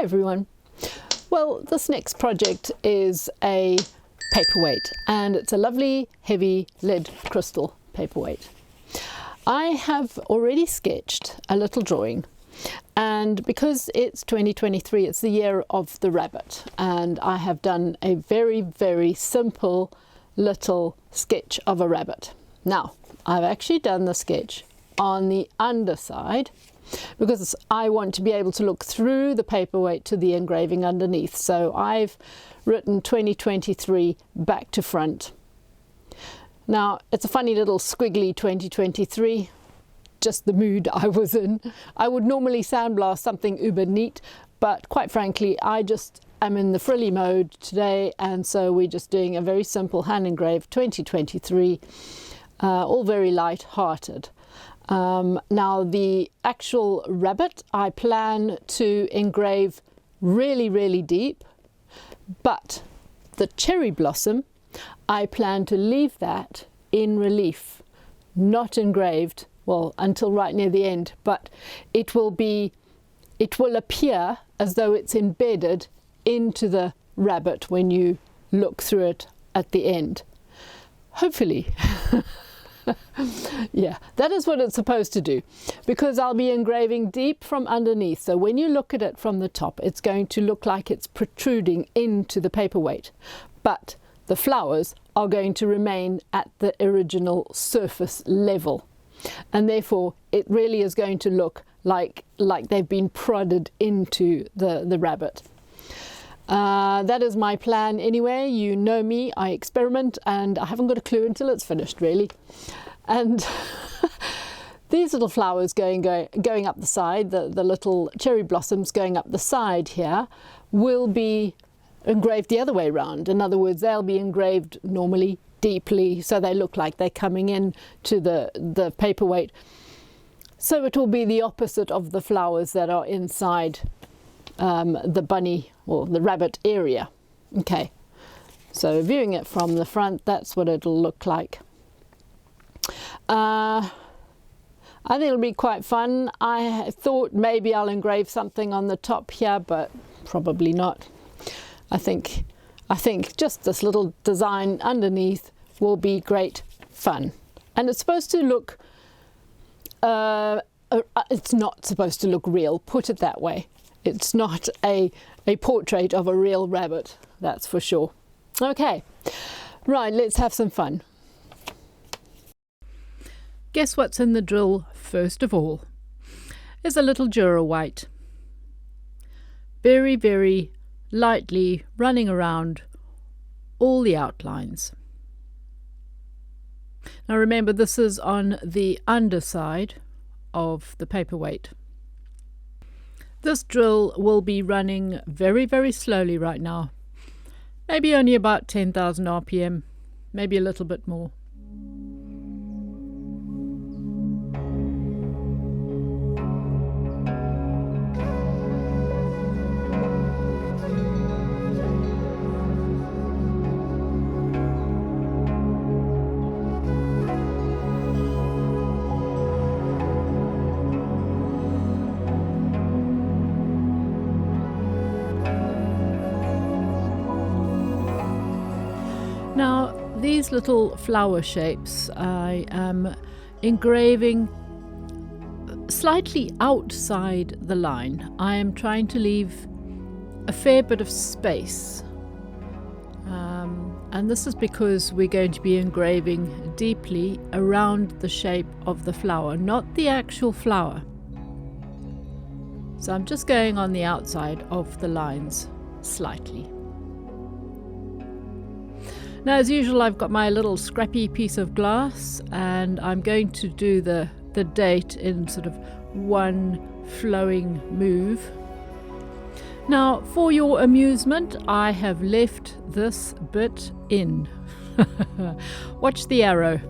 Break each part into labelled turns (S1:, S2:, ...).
S1: everyone. Well, this next project is a paperweight, and it's a lovely heavy lead crystal paperweight. I have already sketched a little drawing, and because it's 2023, it's the year of the rabbit, and I have done a very simple little sketch of a rabbit. Now, I've actually done the sketch on the underside because I want to be able to look through the paperweight to the engraving underneath. So I've written 2023 back to front. Now, it's a funny little squiggly 2023, just the mood I was in. I would normally sandblast something uber neat, but quite frankly, I just am in the frilly mode today, and so we're just doing a very simple hand engraved 2023, all very light-hearted. Now, the actual rabbit I plan to engrave really deep, but the cherry blossom I plan to leave that in relief, not engraved, well, until right near the end, but it will appear as though it's embedded into the rabbit when you look through it at the end. Hopefully. Yeah, that is what it's supposed to do, because I'll be engraving deep from underneath. So when you look at it from the top, it's going to look like it's protruding into the paperweight. But the flowers are going to remain at the original surface level. And therefore, it really is going to look like they've been prodded into the rabbit. That is my plan anyway. You know me, I experiment, and I haven't got a clue until it's finished, really. And these little flowers going up the side, the little cherry blossoms going up the side here, will be engraved the other way around. In other words, they'll be engraved normally, deeply, so they look like they're coming in to the paperweight. So it will be the opposite of the flowers that are inside the bunny or the rabbit area. Okay, so viewing it from the front, that's what it'll look like. I think it'll be quite fun. I thought maybe I'll engrave something on the top here, but probably not. I think just this little design underneath will be great fun. And it's supposed to look, it's not supposed to look real, put it that way. It's not a portrait of a real rabbit, that's for sure. Okay, right, let's have some fun. Guess what's in the drill first of all? Is a little Dura white. Very lightly running around all the outlines. Now remember, this is on the underside of the paperweight. This drill will be running very slowly right now. Maybe only about 10,000 RPM, maybe a little bit more. Now, these little flower shapes I am engraving slightly outside the line. I am trying to leave a fair bit of space. And this is because we're going to be engraving deeply around the shape of the flower, not the actual flower. So I'm just going on the outside of the lines slightly. Now, as usual, I've got my little scrappy piece of glass, and I'm going to do the date in sort of one flowing move. Now, for your amusement, I have left this bit in. Watch the arrow.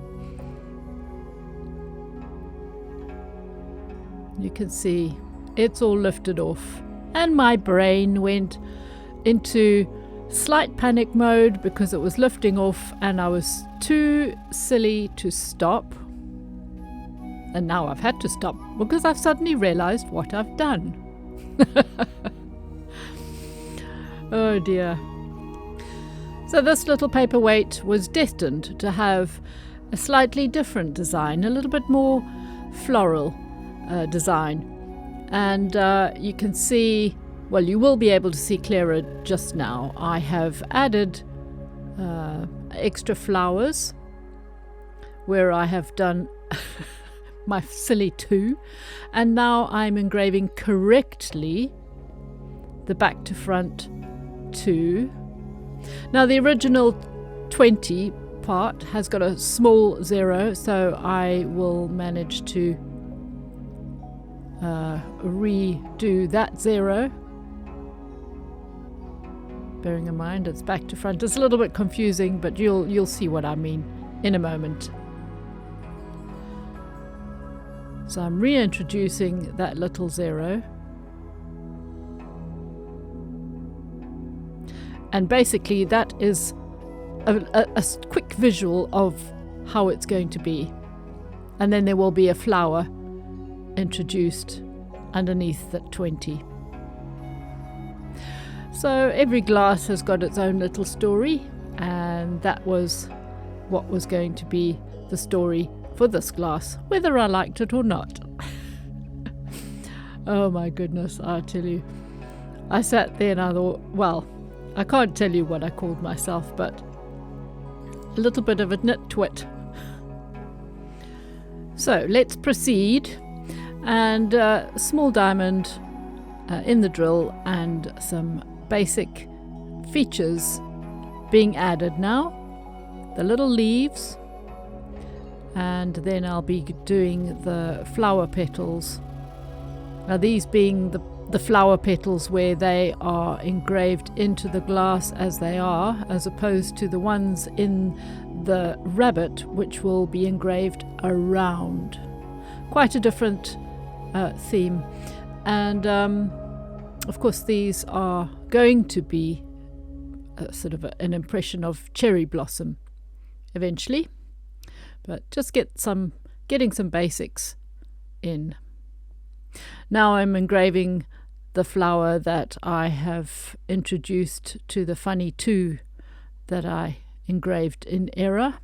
S1: You can see it's all lifted off, and my brain went into slight panic mode because it was lifting off and I was too silly to stop. And now I've had to stop because I've suddenly realized what I've done. Oh dear. So this little paperweight was destined to have a slightly different design, a little bit more floral design. And you can see, well, you will be able to see clearer just now. I have added extra flowers where I have done my silly 2, and now I'm engraving correctly the back to front 2. Now the original 20 part has got a small 0, so I will manage to redo that 0. Bearing in mind it's back to front. It's a little bit confusing, but you'll see what I mean in a moment. So I'm reintroducing that little 0. And basically that is a quick visual of how it's going to be. And then there will be a flower introduced underneath that 20. So every glass has got its own little story, and that was what was going to be the story for this glass, whether I liked it or not. Oh my goodness, I tell you. I sat there and I thought, well, I can't tell you what I called myself, but a little bit of a nitwit. So let's proceed, and a small diamond in the drill and some basic features being added now. The little leaves, and then I'll be doing the flower petals. Now these being the flower petals where they are engraved into the glass as they are, as opposed to the ones in the rabbit which will be engraved around. Quite a different theme. And of course these are going to be sort of an impression of cherry blossom eventually, but just getting some basics in. Now I'm engraving the flower that I have introduced to the funny 2 that I engraved in error.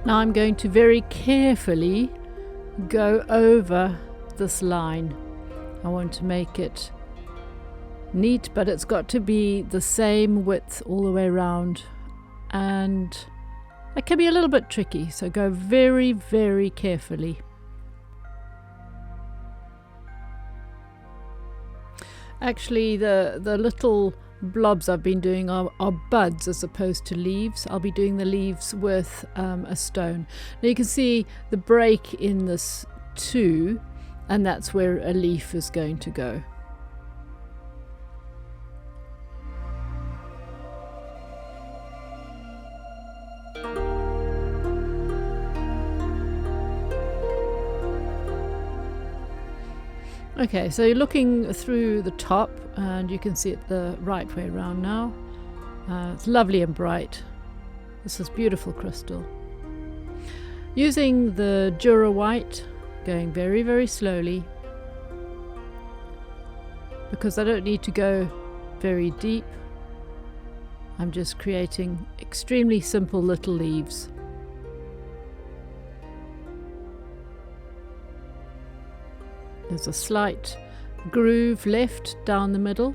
S1: Now I'm going to very carefully go over this line. I want to make it neat, but it's got to be the same width all the way around, and it can be a little bit tricky, so go very, very carefully. Actually, the little blobs I've been doing are buds as opposed to leaves. I'll be doing the leaves with a stone. Now you can see the break in this too, and that's where a leaf is going to go. Okay, so you're looking through the top and you can see it the right way around now. It's lovely and bright. This is beautiful crystal. Using the Dura White, going very, very slowly. because I don't need to go very deep. I'm just creating extremely simple little leaves. There's a slight groove left down the middle.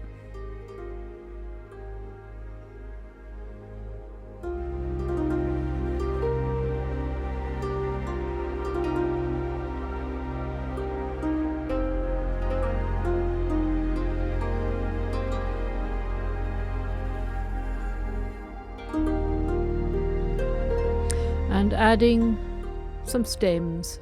S1: And adding some stems.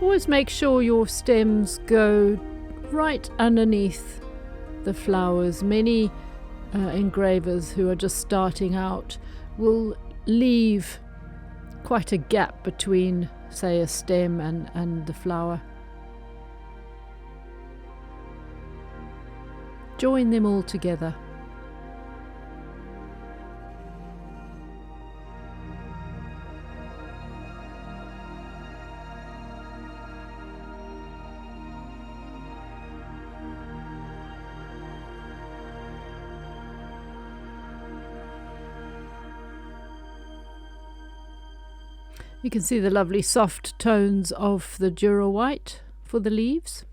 S1: Always make sure your stems go right underneath the flowers. Many engravers who are just starting out will leave quite a gap between, say, a stem and the flower. Join them all together. You can see the lovely soft tones of the Dura white for the leaves.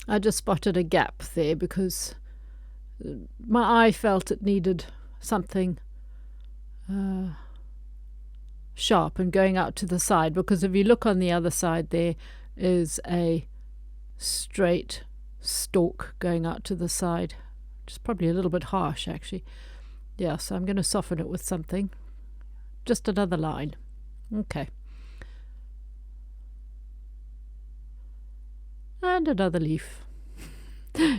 S1: I just spotted a gap there because my eye felt it needed something sharp and going out to the side, because if you look on the other side there is a straight stalk going out to the side, which is probably a little bit harsh actually. Yeah, so I'm going to soften it with something. Just another line. Okay. And another leaf.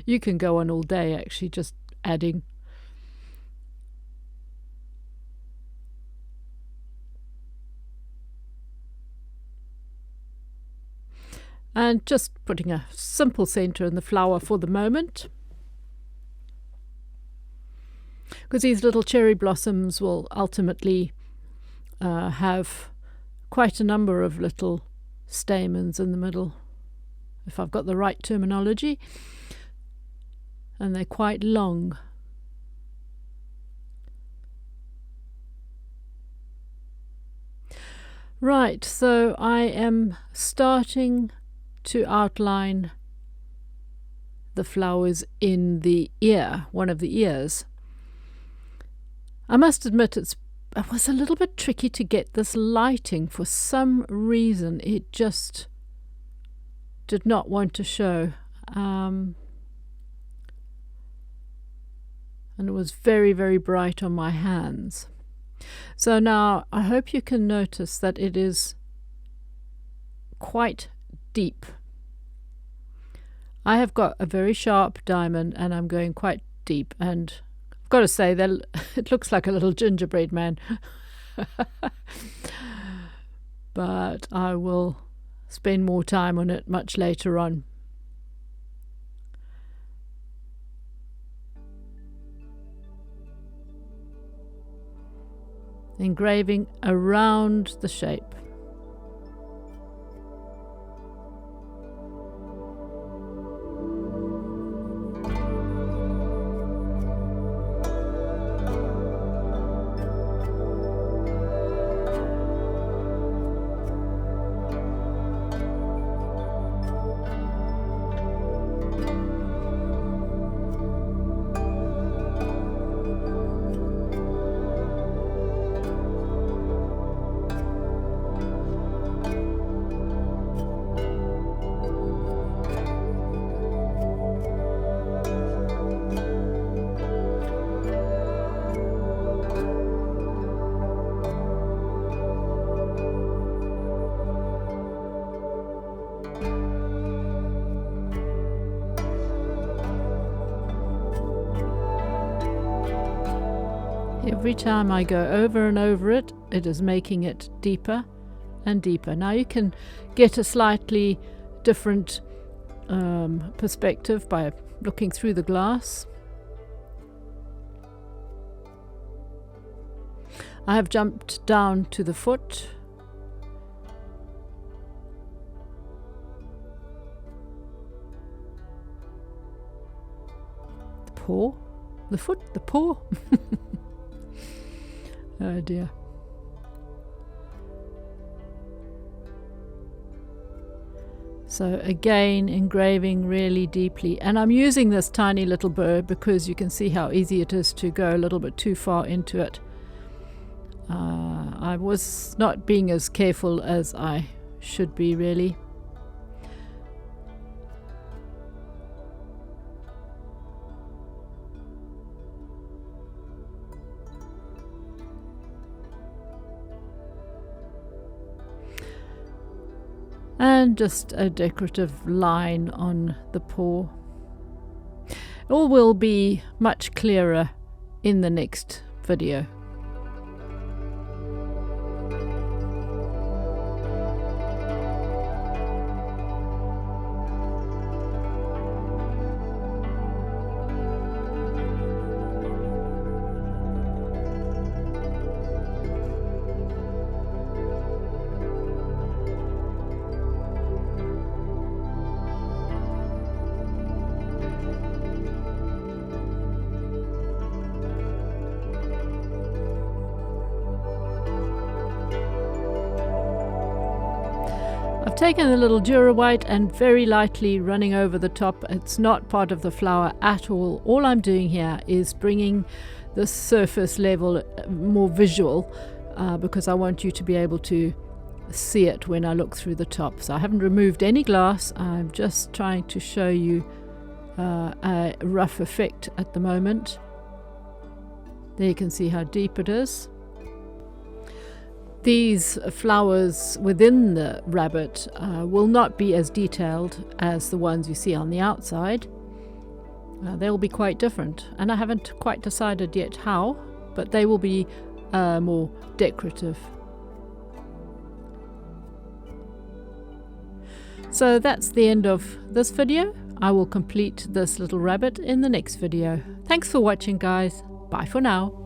S1: You can go on all day actually just adding. And just putting a simple center in the flower for the moment, because these little cherry blossoms will ultimately have quite a number of little stamens in the middle, if I've got the right terminology, and they're quite long. Right, so I am starting to outline the flowers in the ear, one of the ears. I must admit it was a little bit tricky to get this lighting. For some reason it just did not want to show, and it was very, very bright on my hands. So now I hope you can notice that it is quite deep. I have got a very sharp diamond and I'm going quite deep, and I've got to say that it looks like a little gingerbread man. But I will spend more time on it much later on. Engraving around the shape. Every time I go over and over it, it is making it deeper and deeper. Now you can get a slightly different perspective by looking through the glass. I have jumped down to the foot. The paw? The foot? The paw? Oh dear. So again, engraving really deeply, and I'm using this tiny little bird because you can see how easy it is to go a little bit too far into it. I was not being as careful as I should be, really. And just a decorative line on the paw. All will be much clearer in the next video. I've taken a little Dura White and very lightly running over the top. It's not part of the flower at all. All I'm doing here is bringing the surface level more visual because I want you to be able to see it when I look through the top. So I haven't removed any glass. I'm just trying to show you a rough effect at the moment. There you can see how deep it is. These flowers within the rabbit will not be as detailed as the ones you see on the outside. They'll be quite different, and I haven't quite decided yet how, but they will be more decorative. So that's the end of this video. I will complete this little rabbit in the next video. Thanks for watching, guys. Bye for now.